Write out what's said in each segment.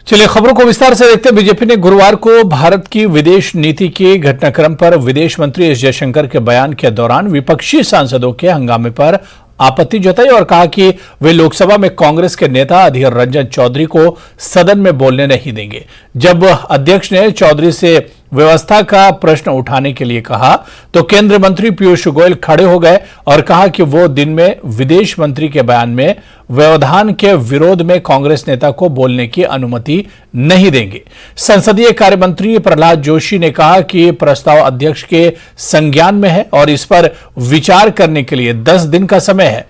चलिए खबरों को विस्तार से देखते हैं। बीजेपी ने गुरुवार को भारत की विदेश नीति के घटनाक्रम पर विदेश मंत्री एस जयशंकर के बयान के दौरान विपक्षी सांसदों के हंगामे पर आपत्ति जताई और कहा कि वे लोकसभा में कांग्रेस के नेता अधीर रंजन चौधरी को सदन में बोलने नहीं देंगे। जब अध्यक्ष ने चौधरी से व्यवस्था का प्रश्न उठाने के लिए कहा तो केंद्रीय मंत्री पीयूष गोयल खड़े हो गए और कहा कि वो दिन में विदेश मंत्री के बयान में व्यवधान के विरोध में कांग्रेस नेता को बोलने की अनुमति नहीं देंगे। संसदीय कार्य मंत्री प्रहलाद जोशी ने कहा कि प्रस्ताव अध्यक्ष के संज्ञान में है और इस पर विचार करने के लिए 10 दिन का समय है।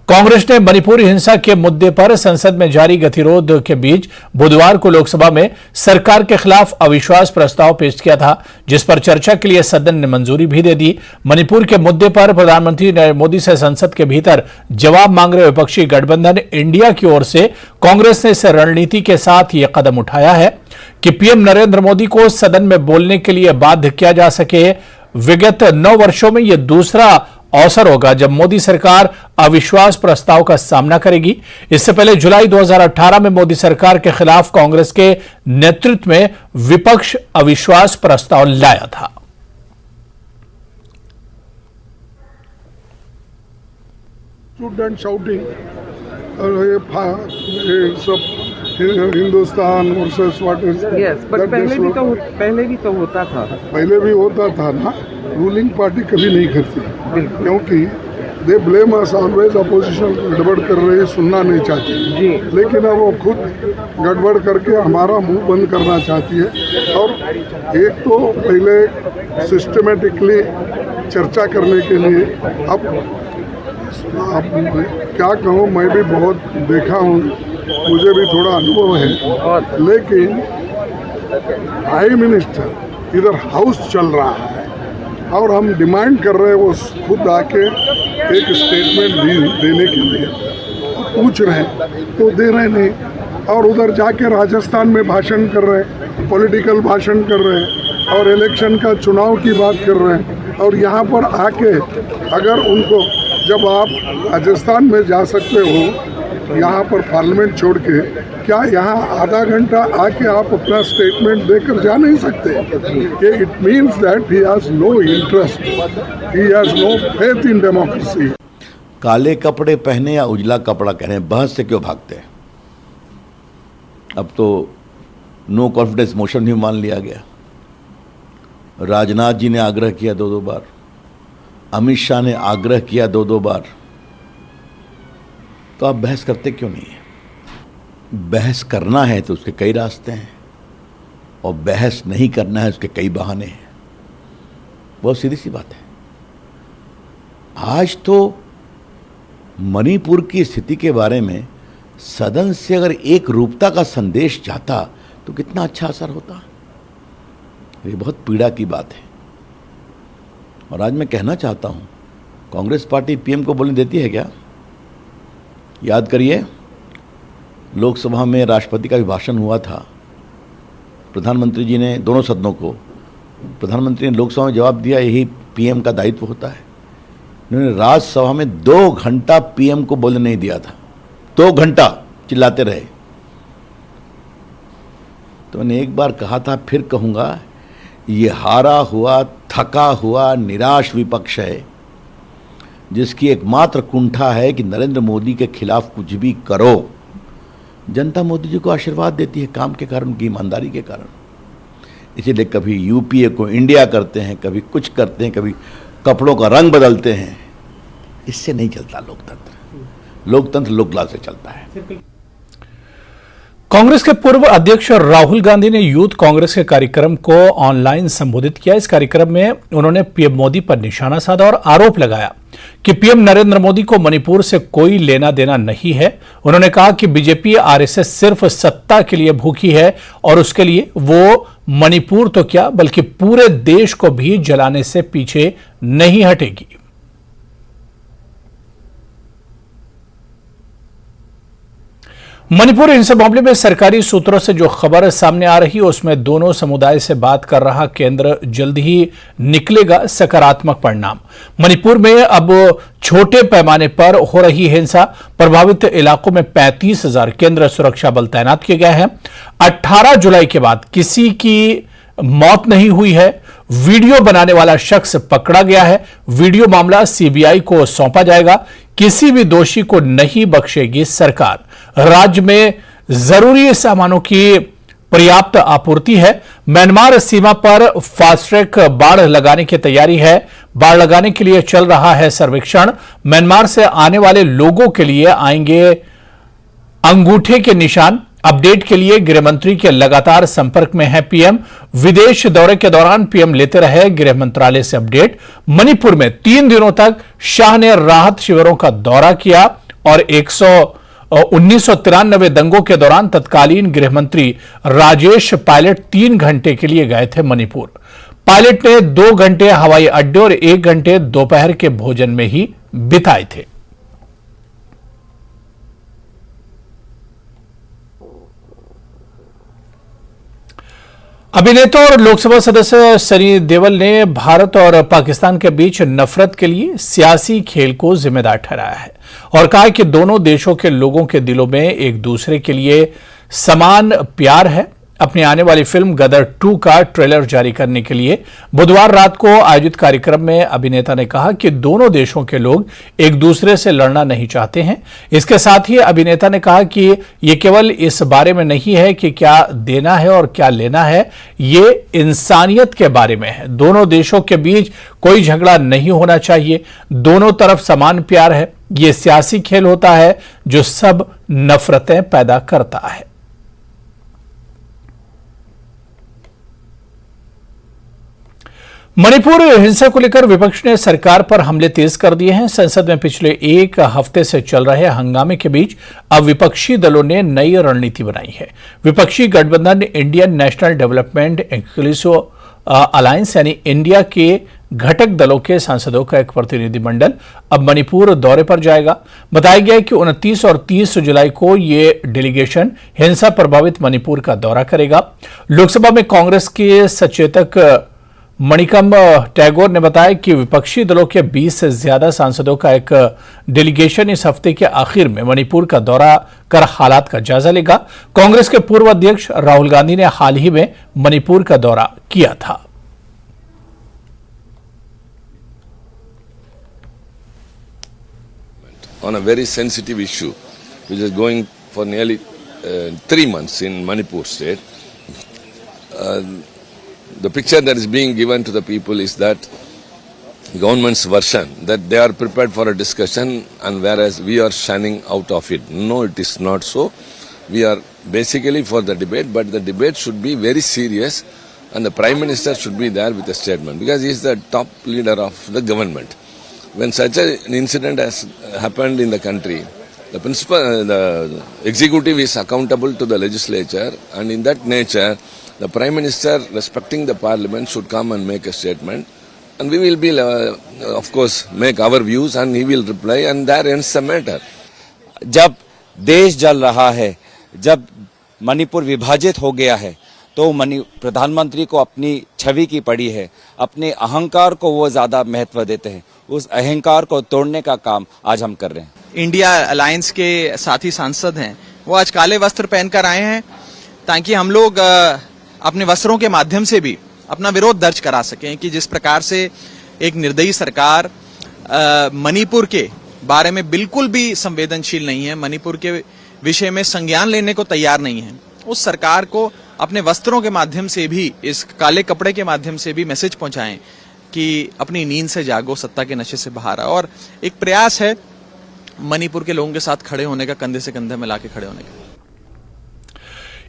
कांग्रेस ने मणिपुर हिंसा के मुद्दे पर संसद में जारी गतिरोध के बीच बुधवार को लोकसभा में सरकार के खिलाफ अविश्वास प्रस्ताव पेश किया था, जिस पर चर्चा के लिए सदन ने मंजूरी भी दे दी। मणिपुर के मुद्दे पर प्रधानमंत्री नरेंद्र मोदी से संसद के भीतर जवाब मांग रहे विपक्षी गठबंधन इंडिया की ओर से कांग्रेस ने इस रणनीति के साथ यह कदम उठाया है कि पीएम नरेंद्र मोदी को सदन में बोलने के लिए बाध्य किया जा सके। विगत 9 वर्षों में यह दूसरा अवसर होगा जब मोदी सरकार अविश्वास प्रस्ताव का सामना करेगी। इससे पहले जुलाई 2018 में मोदी सरकार के खिलाफ कांग्रेस के नेतृत्व में विपक्ष अविश्वास प्रस्ताव लाया था। Hindustan versus what is yes, but पहले भी तो होता था। पहले भी होता था ना। रूलिंग पार्टी कभी नहीं करती, क्योंकि they blame us always. Opposition गड़बड़ कर रही, सुनना नहीं चाहती जी। लेकिन अब वो खुद गड़बड़ करके हमारा मुंह बंद करना चाहती है। और एक तो पहले सिस्टमेटिकली चर्चा करने के लिए अब क्या कहूँ, मैं भी बहुत देखा हूँ, मुझे भी थोड़ा अनुभव है। लेकिन प्राइम मिनिस्टर इधर हाउस चल रहा है और हम डिमांड कर रहे हैं वो खुद आके एक स्टेटमेंट देने के लिए पूछ रहे हैं तो दे रहे नहीं। और उधर जाके राजस्थान में भाषण कर रहे हैं, पॉलिटिकल भाषण कर रहे हैं और इलेक्शन का चुनाव की बात कर रहे हैं। और यहाँ पर आके अगर उनको, जब आप राजस्थान में जा सकते हो यहाँ पर पार्लियामेंट छोड़ के, क्या यहाँ आधा घंटा आके आप अपना स्टेटमेंट देकर जा नहीं सकते? It means that he has no interest, he has no faith in democracy. काले कपड़े पहने या उजला कपड़ा पहने, बहस से क्यों भागते हैं? अब तो नो कॉन्फिडेंस मोशन भी मान लिया गया। राजनाथ जी ने आग्रह किया 2-2 बार, अमित शाह ने आग्रह किया 2-2 बार। तो आप बहस करते क्यों नहीं है? बहस करना है तो उसके कई रास्ते हैं और बहस नहीं करना है उसके कई बहाने हैं। बहुत सीधी सी बात है। आज तो मणिपुर की स्थिति के बारे में सदन से अगर एक रूपता का संदेश जाता तो कितना अच्छा असर होता। ये बहुत पीड़ा की बात है। और आज मैं कहना चाहता हूं, कांग्रेस पार्टी पीएम को बोलने देती है क्या? याद करिए, लोकसभा में राष्ट्रपति का अभिभाषण हुआ था। प्रधानमंत्री जी ने दोनों सदनों को, प्रधानमंत्री ने लोकसभा में जवाब दिया, यही पीएम का दायित्व होता है। उन्होंने राज्यसभा में 2 घंटा पीएम को बोलने नहीं दिया था। 2 घंटा चिल्लाते रहे। तो मैंने एक बार कहा था, फिर कहूँगा, ये हारा हुआ, थका हुआ, निराश विपक्ष है जिसकी एकमात्र कुंठा है कि नरेंद्र मोदी के खिलाफ कुछ भी करो। जनता मोदी जी को आशीर्वाद देती है काम के कारण, की ईमानदारी के कारण। इसीलिए कभी यूपीए को इंडिया करते हैं, कभी कुछ करते हैं, कभी कपड़ों का रंग बदलते हैं। इससे नहीं चलता लोकतंत्र। लोकतंत्र लोकलाल से चलता है। कांग्रेस के पूर्व अध्यक्ष राहुल गांधी ने यूथ कांग्रेस के कार्यक्रम को ऑनलाइन संबोधित किया। इस कार्यक्रम में उन्होंने पीएम मोदी पर निशाना साधा और आरोप लगाया कि पीएम नरेंद्र मोदी को मणिपुर से कोई लेना देना नहीं है। उन्होंने कहा कि बीजेपी आरएसएस सिर्फ सत्ता के लिए भूखी है और उसके लिए वो मणिपुर तो क्या बल्कि पूरे देश को भी जलाने से पीछे नहीं हटेगी। मणिपुर हिंसा मामले में सरकारी सूत्रों से जो खबर सामने आ रही है उसमें दोनों समुदाय से बात कर रहा केंद्र जल्द ही निकलेगा सकारात्मक परिणाम। मणिपुर में अब छोटे पैमाने पर हो रही हिंसा, प्रभावित इलाकों में 35,000 केंद्रीय सुरक्षा बल तैनात किए गए हैं। 18 जुलाई के बाद किसी की मौत नहीं हुई है। वीडियो बनाने वाला शख्स पकड़ा गया है। वीडियो मामला सीबीआई को सौंपा जाएगा। किसी भी दोषी को नहीं बख्शेगी सरकार। राज्य में जरूरी सामानों की पर्याप्त आपूर्ति है। म्यांमार सीमा पर फास्ट ट्रैक बाड़ लगाने की तैयारी है। बाड़ लगाने के लिए चल रहा है सर्वेक्षण। म्यांमार से आने वाले लोगों के लिए आएंगे अंगूठे के निशान। अपडेट के लिए गृह मंत्री के लगातार संपर्क में है पीएम। विदेश दौरे के दौरान पीएम लेते रहे गृह मंत्रालय से अपडेट। मणिपुर में 3 दिनों तक शाह ने राहत शिविरों का दौरा किया और 1993 दंगों के दौरान तत्कालीन गृह मंत्री राजेश पायलट 3 घंटे के लिए गए थे मणिपुर। पायलट ने 2 घंटे हवाई अड्डे और 1 घंटे दोपहर के भोजन में ही बिताए थे। अभिनेता और लोकसभा सदस्य सनी देओल ने भारत और पाकिस्तान के बीच नफरत के लिए सियासी खेल को जिम्मेदार ठहराया है और कहा कि दोनों देशों के लोगों के दिलों में एक दूसरे के लिए समान प्यार है। अपनी आने वाली फिल्म गदर 2 का ट्रेलर जारी करने के लिए बुधवार रात को आयोजित कार्यक्रम में अभिनेता ने कहा कि दोनों देशों के लोग एक दूसरे से लड़ना नहीं चाहते हैं। इसके साथ ही अभिनेता ने कहा कि यह केवल इस बारे में नहीं है कि क्या देना है और क्या लेना है, ये इंसानियत के बारे में है। दोनों देशों के बीच कोई झगड़ा नहीं होना चाहिए। दोनों तरफ समान प्यार है। यह सियासी खेल होता है जो सब नफरतें पैदा करता है। मणिपुर हिंसा को लेकर विपक्ष ने सरकार पर हमले तेज कर दिए हैं। संसद में पिछले 1 हफ्ते से चल रहे हंगामे के बीच अब विपक्षी दलों ने नई रणनीति बनाई है। विपक्षी गठबंधन Indian national development inclusive alliance यानी इंडिया के घटक दलों के सांसदों का एक प्रतिनिधिमंडल अब मणिपुर दौरे पर जाएगा। बताया गया है कि 29 और 30 जुलाई को यह डेलीगेशन हिंसा प्रभावित मणिपुर का दौरा करेगा। लोकसभा में कांग्रेस के सचेतक मणिकम टैगोर ने बताया कि विपक्षी दलों के 20 से ज्यादा सांसदों का एक डेलीगेशन इस हफ्ते के आखिर में मणिपुर का दौरा कर हालात का जायजा लेगा। कांग्रेस के पूर्व अध्यक्ष राहुल गांधी ने हाल ही में मणिपुर का दौरा किया था। On a very sensitive issue, which is going for nearly 3 months in Manipur state. The picture that is being given to the people is that government's version that they are prepared for a discussion, and whereas we are shining out of it. No, it is not so. We are basically for the debate, but the debate should be very serious, and the Prime Minister should be there with a statement because he is the top leader of the government. When such an incident has happened in the country, the executive is accountable to the legislature, and in that nature, the Prime Minister, respecting the Parliament, should come and make a statement, and we will be, of course, make our views, and he will reply, and there ends the matter. जब देश जल रहा है, जब मणिपुर विभाजित हो गया है, तो प्रधानमंत्री को अपनी छवि की पड़ी है। अपने अहंकार को वो ज्यादा महत्व देते हैं। उस अहंकार को तोड़ने का काम आज हम कर रहे हैं। इंडिया अलायंस के साथी सांसद हैं, वो आज काले वस्त्र पहनकर आए हैं ताकि हम लोग अपने वस्त्रों के माध्यम से भी अपना विरोध दर्ज करा सकें कि जिस प्रकार से एक निर्दयी सरकार मणिपुर के बारे में बिल्कुल भी संवेदनशील नहीं है, मणिपुर के विषय में संज्ञान लेने को तैयार नहीं है, उस सरकार को अपने वस्त्रों के माध्यम से भी, इस काले कपड़े के माध्यम से भी मैसेज पहुंचाएं कि अपनी नींद से जागो, सत्ता के नशे से बाहर आओ। और एक प्रयास है मणिपुर के लोगों के साथ खड़े होने का, कंधे से कंधे मिला के खड़े होने का।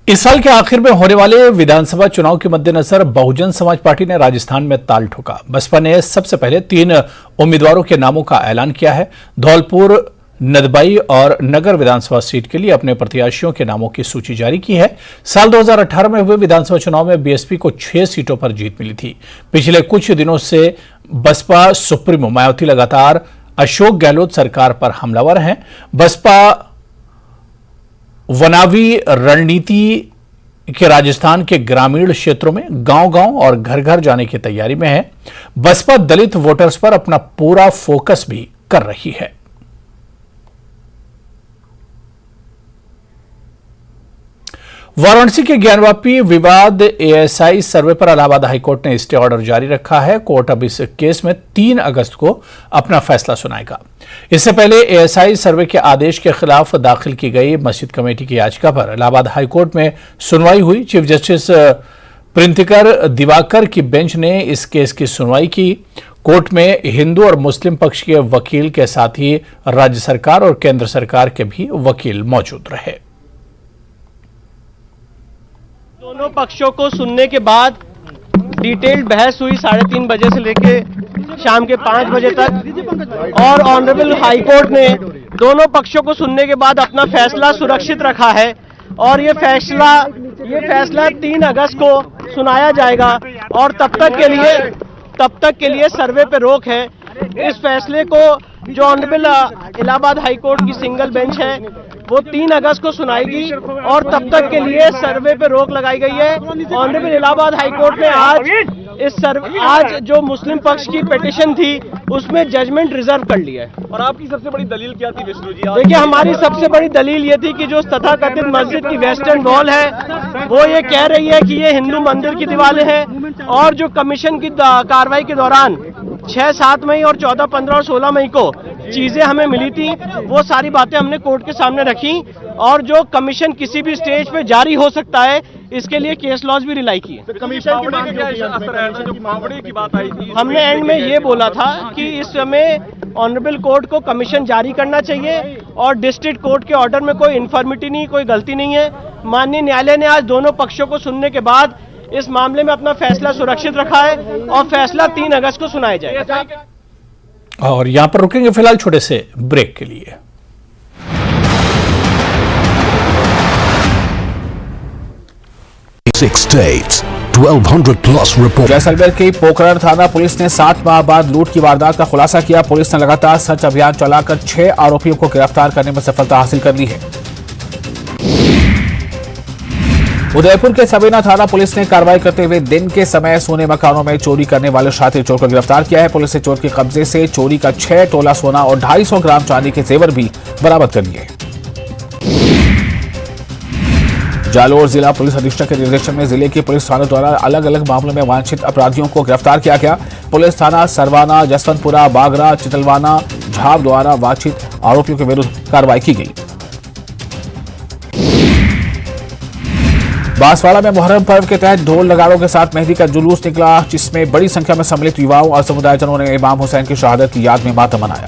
इस साल के आखिर में होने वाले विधानसभा चुनाव के मद्देनजर बहुजन समाज पार्टी ने राजस्थान में ताल ठोका। बसपा ने सबसे पहले 3 उम्मीदवारों के नामों का ऐलान किया है। धौलपुर, नदबई और नगर विधानसभा सीट के लिए अपने प्रत्याशियों के नामों की सूची जारी की है। साल 2018 में हुए विधानसभा चुनाव में बीएसपी को 6 सीटों पर जीत मिली थी। पिछले कुछ दिनों से बसपा सुप्रीमो मायावती लगातार अशोक गहलोत सरकार पर हमलावर हैं। बसपा वनावी रणनीति के राजस्थान के ग्रामीण क्षेत्रों में गांव-गांव और घर-घर जाने की तैयारी में है। बसपा दलित वोटर्स पर अपना पूरा फोकस भी कर रही है। वाराणसी के ज्ञानवापी विवाद एएसआई सर्वे पर इलाहाबाद हाईकोर्ट ने स्टे ऑर्डर जारी रखा है। कोर्ट अब इस केस में 3 अगस्त को अपना फैसला सुनाएगा। इससे पहले एएसआई सर्वे के आदेश के खिलाफ दाखिल की गई मस्जिद कमेटी की याचिका पर इलाहाबाद हाईकोर्ट में सुनवाई हुई। चीफ जस्टिस प्रिंतिकर दिवाकर की बेंच ने इस केस की सुनवाई की। कोर्ट में हिंदू और मुस्लिम पक्ष के वकील के साथ ही राज्य सरकार और केंद्र सरकार के भी वकील मौजूद रहे। दोनों पक्षों को सुनने के बाद डिटेल्ड बहस हुई 3:30 बजे से लेके शाम के 5 बजे तक और ऑनरेबल हाई कोर्ट ने दोनों पक्षों को सुनने के बाद अपना फैसला सुरक्षित रखा है और ये फैसला 3 अगस्त को सुनाया जाएगा और तब तक के लिए सर्वे पे रोक है। इस फैसले को जो ऑनरेबल इलाहाबाद हाई कोर्ट की सिंगल बेंच है वो 3 अगस्त को सुनाएगी और तब तक के लिए सर्वे पे रोक लगाई गई है। ऑनरेबल इलाहाबाद हाई कोर्ट ने आज जो मुस्लिम पक्ष की पिटीशन थी उसमें जजमेंट रिजर्व कर लिया है। और आपकी सबसे बड़ी दलील क्या थी विष्णु जी? देखिए, हमारी सबसे बड़ी दलील ये थी कि जो तथाकथित मस्जिद की वेस्टर्न वॉल है वो ये कह रही है कि ये हिंदू मंदिर की दीवारें हैं और जो कमीशन की कार्रवाई के दौरान 6, 7 मई और 14, 15 और 16 मई को चीजें हमें मिली थी वो सारी बातें हमने कोर्ट के सामने रखी और जो कमीशन किसी भी स्टेज पे जारी हो सकता है इसके लिए केस लॉज भी रिलाई किए। कमीशन की बात आई थी, हमने एंड में ये बोला था कि इस समय ऑनरेबल कोर्ट को कमीशन जारी करना चाहिए और डिस्ट्रिक्ट कोर्ट के ऑर्डर में कोई इन्फॉर्मिटी नहीं, कोई गलती नहीं है। माननीय न्यायालय ने आज दोनों पक्षों को सुनने के बाद इस मामले में अपना फैसला सुरक्षित रखा है और फैसला 3 अगस्त को सुनाया जाएगा। और यहां पर रुकेंगे फिलहाल छोटे से ब्रेक के लिए। States, 1200 plus report. जैसलमेर की पोखरण थाना पुलिस ने 7 माह बाद लूट की वारदात का खुलासा किया। पुलिस ने लगातार सर्च अभियान चलाकर 6 आरोपियों को गिरफ्तार करने में सफलता हासिल कर ली है। उदयपुर के सबेना थाना पुलिस ने कार्रवाई करते हुए दिन के समय सोने मकानों में चोरी करने वाले शातिर चोर को गिरफ्तार किया है। पुलिस ने चोर के कब्जे से चोरी का 6 तोला सोना और 250 ग्राम चांदी के जेवर भी बरामद कर लिए। जालोर जिला पुलिस अधीक्षक के निर्देशन में जिले की पुलिस थानों द्वारा अलग अलग मामलों में वांछित अपराधियों को गिरफ्तार किया गया। पुलिस थाना सरवाना, जसवंतपुरा, बागरा, चितलवाना, झाब द्वारा वांछित आरोपियों के विरुद्ध कार्रवाई की गई। बांसवाड़ा में मुहर्रम पर्व के तहत ढोल नगाड़ों के साथ मेहंदी का जुलूस निकला, जिसमें बड़ी संख्या में सम्मिलित युवाओं और समुदायजनों ने इमाम हुसैन की शहादत की याद में मातम मनाया।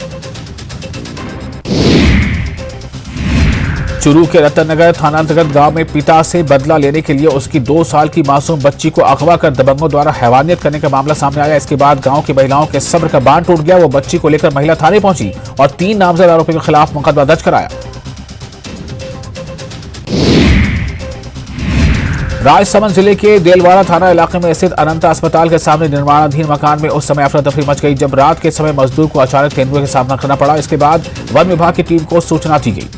चुरू के रतननगर थानांतर्गत गांव में पिता से बदला लेने के लिए उसकी 2 साल की मासूम बच्ची को अगवा कर दबंगों द्वारा हैवानियत करने का मामला सामने आया। इसके बाद गांव की महिलाओं के सब्र का बांध टूट गया। वो बच्ची को लेकर महिला थाने पहुंची और 3 नामजद आरोपियों के खिलाफ मुकदमा दर्ज कराया। राजसमंद जिले के देलवाड़ा थाना इलाके में स्थित अनंता अस्पताल के सामने निर्माणाधीन मकान में उस समय अफरा तफरी मच गई जब रात के समय मजदूर को अचानक तेंदुए का सामना करना पड़ा। इसके बाद वन विभाग की टीम को सूचना दी गई।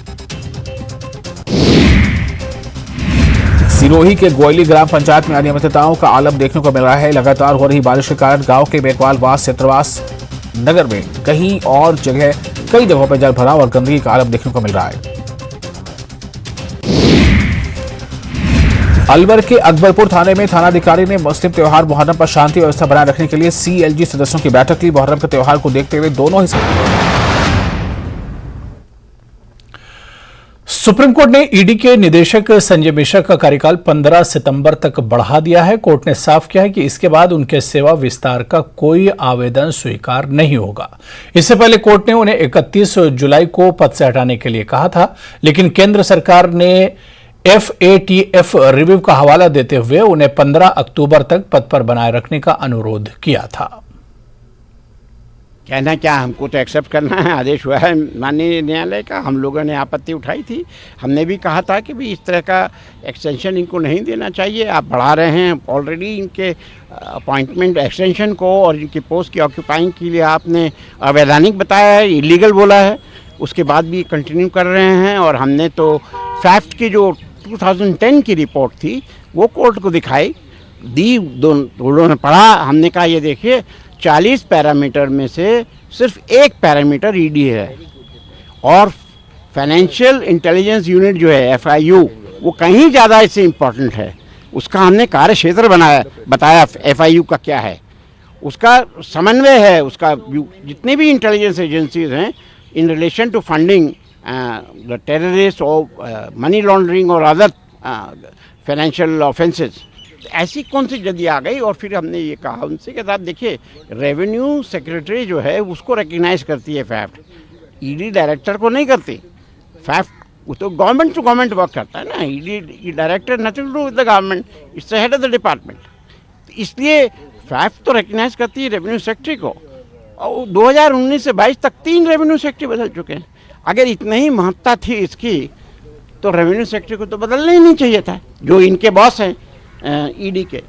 सिरोही के गोयली ग्राम पंचायत में अनियमितताओं का आलम देखने को मिल रहा है। लगातार हो रही बारिश के कारण गांव के बेकवालवास चित्रवास नगर में कई जगहों पर जल भराव और गंदगी का आलम देखने को मिल रहा है। अलवर के अकबरपुर थाने में थानाधिकारी ने मुस्लिम त्योहार मुहर्रम पर शांति व्यवस्था बनाए रखने के लिए CLG सदस्यों की बैठक ली। मुहर्रम के त्योहार को देखते हुए दोनों ही सुप्रीम कोर्ट ने ईडी के निदेशक संजय मिश्रा का कार्यकाल 15 सितंबर तक बढ़ा दिया है। कोर्ट ने साफ किया है कि इसके बाद उनके सेवा विस्तार का कोई आवेदन स्वीकार नहीं होगा। इससे पहले कोर्ट ने उन्हें 31 जुलाई को पद से हटाने के लिए कहा था, लेकिन केंद्र सरकार ने FATF रिव्यू का हवाला देते हुए उन्हें 15 अक्टूबर तक पद पर बनाए रखने का अनुरोध किया था। कहना क्या, हमको तो एक्सेप्ट करना है। आदेश हुआ है माननीय न्यायालय का, हम लोगों ने आपत्ति उठाई थी। हमने भी कहा था कि भी इस तरह का एक्सटेंशन इनको नहीं देना चाहिए। आप बढ़ा रहे हैं ऑलरेडी इनके अपॉइंटमेंट एक्सटेंशन को और इनकी पोस्ट की ऑक्यूपाइंग के लिए आपने अवैधानिक बताया है, इलीगल बोला है, उसके बाद भी कंटिन्यू कर रहे हैं। और हमने तो फैफ्ट की जो 2010 की रिपोर्ट थी वो कोर्ट को दिखाई दी, दोनों ने पढ़ा। हमने कहा ये देखिए 40 पैरामीटर में से सिर्फ एक पैरामीटर ईडी है और फाइनेंशियल इंटेलिजेंस यूनिट जो है FIU वो कहीं ज़्यादा इससे इम्पोर्टेंट है। उसका हमने कार्य क्षेत्र बताया FIU का क्या है, उसका समन्वय है, उसका जितने भी इंटेलिजेंस एजेंसीज हैं in relation to funding the terrorist और मनी लॉन्ड्रिंग और अदर फाइनेंशियल ऑफेंसेस। ऐसी कौन सी जदी आ गई। और फिर हमने ये कहा उनसे कि साहब देखिए रेवेन्यू सेक्रेटरी जो है उसको रिकग्नाइज करती है फैफ्ट, ईडी डायरेक्टर को नहीं करती। फैफ्ट वो तो गवर्नमेंट टू गवर्नमेंट वर्क करता है ना, ED director nothing to do with the government, it's the head of the department. इसलिए फैफ्ट तो रिकग्नाइज करती है रेवेन्यू सेक्रेटरी को। और 2019 से 22 तक 3 रेवेन्यू सेक्रेटरी बदल चुके हैं। अगर इतनी ही महत्ता थी इसकी तो रेवेन्यू सेक्रेटरी को तो बदलना ही नहीं चाहिए था, जो इनके बॉस हैं ईडी के।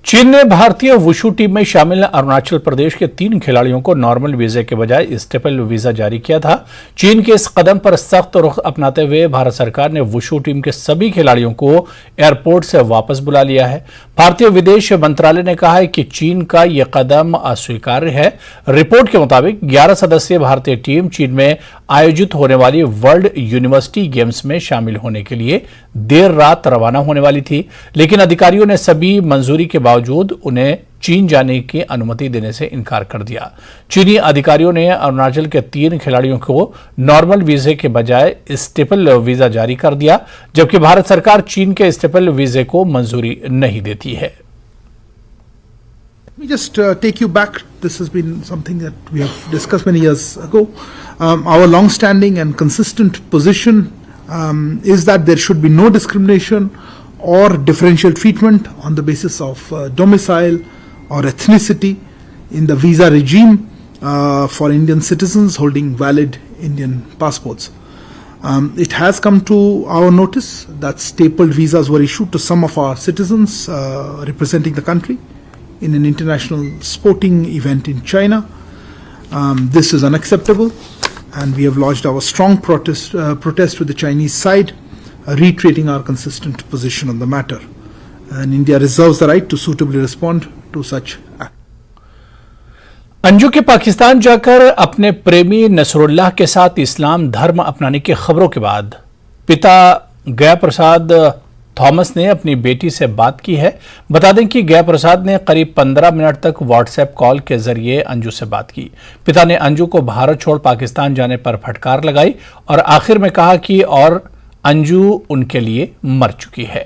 चीन ने भारतीय वुशु टीम में शामिल अरुणाचल प्रदेश के 3 खिलाड़ियों को नॉर्मल वीजे के बजाय स्टेपल वीजा जारी किया था। चीन के इस कदम पर सख्त रुख अपनाते हुए भारत सरकार ने वुशु टीम के सभी खिलाड़ियों को एयरपोर्ट से वापस बुला लिया है। भारतीय विदेश मंत्रालय ने कहा है कि चीन का यह कदम अस्वीकार्य है। रिपोर्ट के मुताबिक 11 सदस्यीय भारतीय टीम चीन में आयोजित होने वाली वर्ल्ड यूनिवर्सिटी गेम्स में शामिल होने के लिए देर रात रवाना होने वाली थी, लेकिन अधिकारियों ने सभी मंजूरी के बावजूद उन्हें चीन जाने की अनुमति देने से इनकार कर दिया। चीनी अधिकारियों ने अरुणाचल के 3 खिलाड़ियों को नॉर्मल वीजे के बजाय स्टेपल वीजा जारी कर दिया, जबकि भारत सरकार चीन के स्टेपल वीजे को मंजूरी नहीं देती है। Let me just take you back. This has been something that we have discussed many years ago. Our long-standing and consistent position is that there should be no discrimination or differential treatment on the basis of domicile or ethnicity in the visa regime for Indian citizens holding valid Indian passports. It has come to our notice that stapled visas were issued to some of our citizens representing the country in an international sporting event in China. This is unacceptable, and we have lodged our strong protest with the Chinese side, reiterating our consistent position on the matter. And India reserves the right to suitably respond to such acts. Anju के पाकिस्तान जाकर अपने प्रेमी Nasrallah के साथ इस्लाम धर्म अपनाने की खबरों के बाद पिता गया प्रसाद थॉमस ने अपनी बेटी से बात की है। बता दें कि गया प्रसाद ने करीब 15 मिनट तक व्हाट्सएप कॉल के जरिए अंजू से बात की। पिता ने अंजू को भारत छोड़ पाकिस्तान जाने पर फटकार लगाई और आखिर में कहा कि और अंजू उनके लिए मर चुकी है।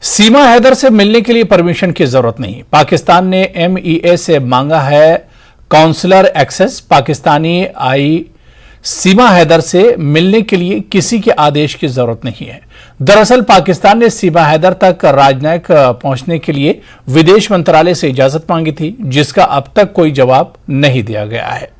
सीमा हैदर से मिलने के लिए परमिशन की जरूरत नहीं, पाकिस्तान ने MEA से मांगा है काउंसलर एक्सेस। पाकिस्तानी आई सीमा हैदर से मिलने के लिए किसी के आदेश की जरूरत नहीं है। दरअसल पाकिस्तान ने सीमा हैदर तक राजनयिक पहुंचने के लिए विदेश मंत्रालय से इजाजत मांगी थी, जिसका अब तक कोई जवाब नहीं दिया गया है।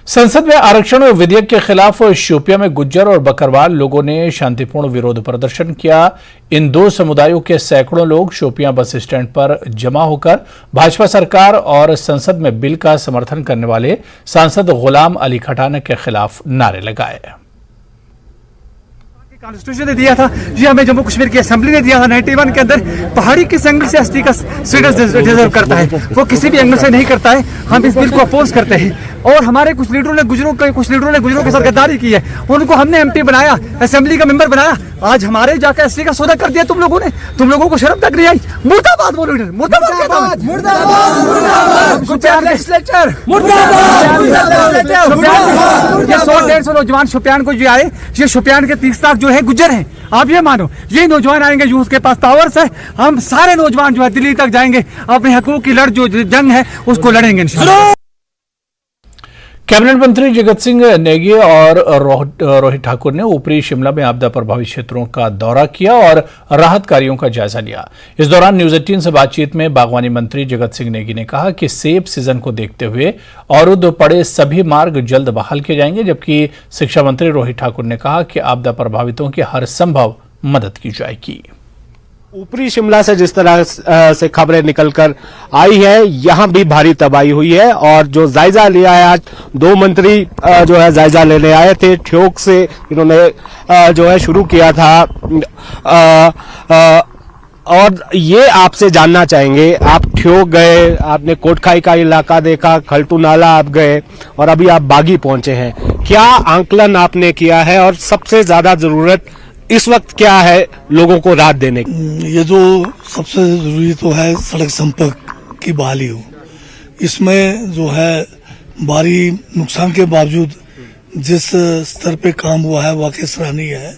संसद में आरक्षण विधेयक के खिलाफ शोपियां में गुज्जर और बकरवाल लोगों ने शांतिपूर्ण विरोध प्रदर्शन किया। इन 2 समुदायों के सैकड़ों लोग शोपियां बस स्टैंड पर जमा होकर भाजपा सरकार और संसद में बिल का समर्थन करने वाले सांसद गुलाम अली खटाना के खिलाफ नारे लगाए। कॉन्स्टिट्यूशन ने दिया था, ये हमें जम्मू कश्मीर की असेंबली ने दिया था 91 के अंदर। पहाड़ी किस एंगल से एसटी का स्टेटस डिजर्व करता है, वो किसी भी एंगल से नहीं करता है। हम इस बिल को अपोज करते हैं और हमारे कुछ लीडरों ने गुजरों के साथ गद्दारी की है। उनको हमने एमपी बनाया, असेंबली का मेंबर बनाया। आज हमारे जाकर एसटी का सौदा कर दिया तुम लोगों ने। तुम लोगों को शर्म तक नहीं आई। मुर्दाबाद बोलो, मुर्दाबाद, मुर्दाबाद, ये 100-150 नौजवान शुपियान को जो आए, ये शुपियान के 30 लाख जो है गुज्जर हैं। आप ये मानो ये नौजवान आएंगे, यूथ के पास पावर्स है। हम सारे नौजवान जो है दिल्ली तक जाएंगे, अपने हकूक की जो जंग है उसको लड़ेंगे इंशाअल्लाह। कैबिनेट मंत्री जगत सिंह नेगी और रोहित ठाकुर ने ऊपरी शिमला में आपदा प्रभावित क्षेत्रों का दौरा किया और राहत कार्यों का जायजा लिया। इस दौरान न्यूज 18 से बातचीत में बागवानी मंत्री जगत सिंह नेगी ने कहा कि सेब सीजन को देखते हुए अवरुद्ध पड़े सभी मार्ग जल्द बहाल किए जाएंगे, जबकि शिक्षा मंत्री रोहित ठाकुर ने कहा कि आपदा प्रभावितों की हर संभव मदद की जाएगी। ऊपरी शिमला से जिस तरह से खबरें निकलकर आई है, यहाँ भी भारी तबाही हुई है। और जो जायजा लिया है, आज 2 मंत्री जो है जायजा लेने आए थे। ठियोग से इन्होंने जो है शुरू किया था। और ये आपसे जानना चाहेंगे, आप ठियोग गए, आपने कोटखाई का इलाका देखा, खलटू नाला आप गए और अभी आप बागी पहुंचे हैं। क्या आंकलन आपने किया है और सबसे ज्यादा जरूरत इस वक्त क्या है लोगों को राहत देने की? ये जो सबसे जरूरी तो है सड़क संपर्क की बहाली हो। इसमें जो है भारी नुकसान के बावजूद जिस स्तर पे काम हुआ है वाकई सराहनीय है,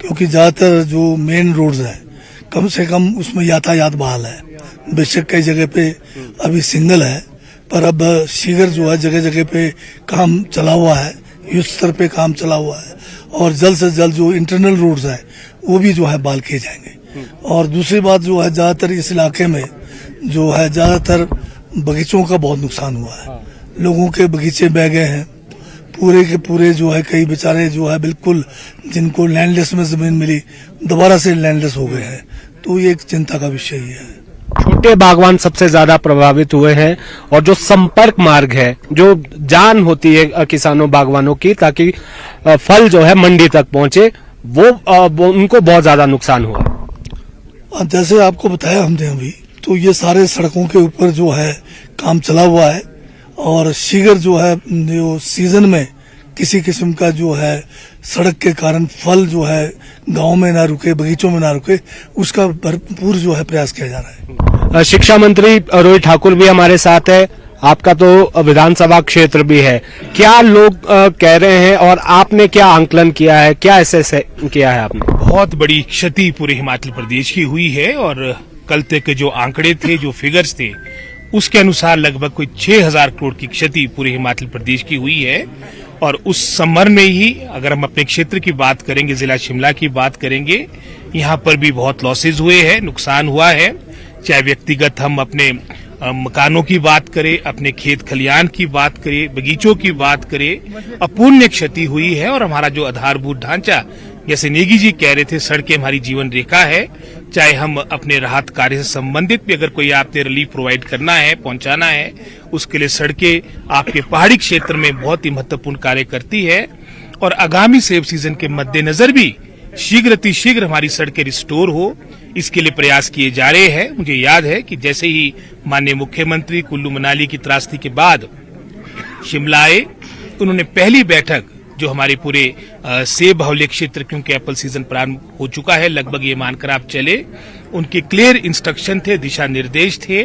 क्योंकि ज्यादातर जो मेन रोड्स हैं कम से कम उसमें यातायात बहाल है। बेशक कई जगह पे अभी सिंगल है, पर अब शीघ्र जो है जगह जगह पे काम चला हुआ है, युद्ध स्तर पे काम चला हुआ है और जल्द से जल्द जो इंटरनल रोड्स हैं वो भी जो है बहाल किए जाएंगे। और दूसरी बात जो है, ज्यादातर इस इलाके में जो है ज्यादातर बगीचों का बहुत नुकसान हुआ है। लोगों के बगीचे बह गए हैं पूरे के पूरे। जो है कई बेचारे जो है बिल्कुल जिनको लैंडलेस में जमीन मिली दोबारा से लैंडलेस हो गए हैं। तो ये एक चिंता का विषय ही है। छोटे बागवान सबसे ज्यादा प्रभावित हुए हैं और जो संपर्क मार्ग है, जो जान होती है किसानों बागवानों की ताकि फल जो है मंडी तक पहुंचे, वो उनको बहुत ज्यादा नुकसान हुआ। जैसे आपको बताया हमने अभी, तो ये सारे सड़कों के ऊपर जो है काम चला हुआ है और शीघ्र जो है जो सीजन में किसी किस्म का जो है सड़क के कारण फल जो है गांव में ना रुके, बगीचों में ना रुके, उसका भरपूर जो है प्रयास किया जा रहा है। शिक्षा मंत्री रोहित ठाकुर भी हमारे साथ है। आपका तो विधानसभा क्षेत्र भी है, क्या लोग कह रहे हैं और आपने क्या आंकलन किया है, क्या ऐसे किया है आपने? बहुत बड़ी क्षति पूरे हिमाचल प्रदेश की हुई है और कल तक के जो आंकड़े थे, जो फिगर्स थे, उसके अनुसार लगभग कोई 6000 करोड़ की क्षति पूरे हिमाचल प्रदेश की हुई है। और उस संदर्भ में ही अगर हम अपने क्षेत्र की बात करेंगे, जिला शिमला की बात करेंगे, यहाँ पर भी बहुत लॉसेज हुए हैं, नुकसान हुआ है। चाहे व्यक्तिगत हम अपने मकानों की बात करें, अपने खेत खलियान की बात करें, बगीचों की बात करें, अपूर्णीय क्षति हुई है। और हमारा जो आधारभूत ढांचा, जैसे नेगी जी कह रहे थे, सड़कें हमारी जीवन रेखा है। चाहे हम अपने राहत कार्य से संबंधित भी अगर कोई आपने रिलीफ प्रोवाइड करना है, पहुंचाना है, उसके लिए सड़कें आपके पहाड़ी क्षेत्र में बहुत ही महत्वपूर्ण कार्य करती है। और आगामी सेब सीजन के मद्देनजर भी शीघ्र हमारी सड़कें रिस्टोर हो, इसके लिए प्रयास किए जा रहे हैं। मुझे याद है कि जैसे ही माननीय मुख्यमंत्री कुल्लू मनाली की त्रासदी के बाद शिमला आए, उन्होंने पहली बैठक जो हमारे पूरे सेब बाहुल्य क्षेत्र, क्योंकि एप्पल सीजन प्रारंभ हो चुका है, लगभग ये मानकर आप चले, उनके क्लियर इंस्ट्रक्शन थे, दिशा निर्देश थे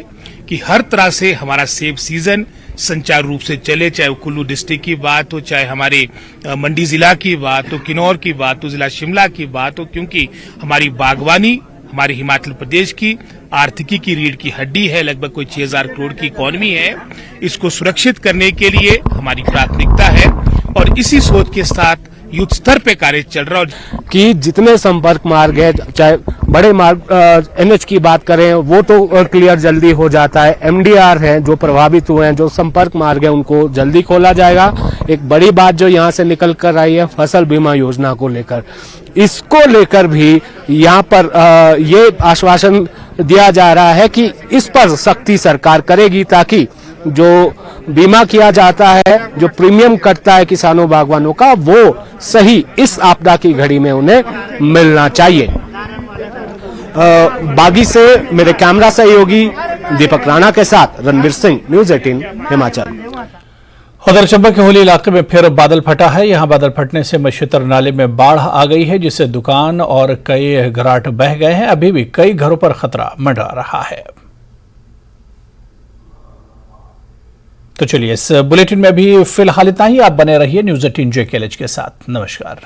कि हर तरह से हमारा सेब सीजन संचार रूप से चले। चाहे वो कुल्लू डिस्ट्रिक्ट की बात हो, चाहे हमारे मंडी जिला की बात हो, किन्नौर की बात हो, जिला शिमला की बात हो, क्योंकि हमारी बागवानी हमारे हिमाचल प्रदेश की आर्थिकी की रीढ़ की हड्डी है। लगभग कोई 6000 करोड़ की इकॉनमी है। इसको सुरक्षित करने के लिए हमारी प्राथमिकता है और इसी सोच के साथ युद्ध स्तर पे कार्य चल रहा है कि जितने संपर्क मार्ग है, चाहे बड़े मार्ग एनएच की बात करें, वो तो क्लियर जल्दी हो जाता है। एमडीआर है जो प्रभावित हुए हैं, जो संपर्क मार्ग है, उनको जल्दी खोला जाएगा। एक बड़ी बात जो यहाँ से निकल कर आई है फसल बीमा योजना को लेकर, इसको लेकर भी यहाँ पर ये आश्वासन दिया जा रहा है कि इस पर सख्ती सरकार करेगी ताकि जो बीमा किया जाता है, जो प्रीमियम कटता है किसानों बागवानों का, वो सही इस आपदा की घड़ी में उन्हें मिलना चाहिए। बागी से मेरे कैमरा सहयोगी दीपक राणा के साथ रणवीर सिंह, न्यूज़ 18 हिमाचल। उधर चंबा के होली इलाके में फिर बादल फटा है। यहां बादल फटने से मशीतर नाले में बाढ़ आ गई है, जिससे दुकान और कई घराट बह गए हैं। अभी भी कई घरों पर खतरा मंडरा रहा है। तो चलिए, इस बुलेटिन में भी फिलहाल इतना ही। आप बने रहिए न्यूज़ 18 JKLH के साथ। नमस्कार।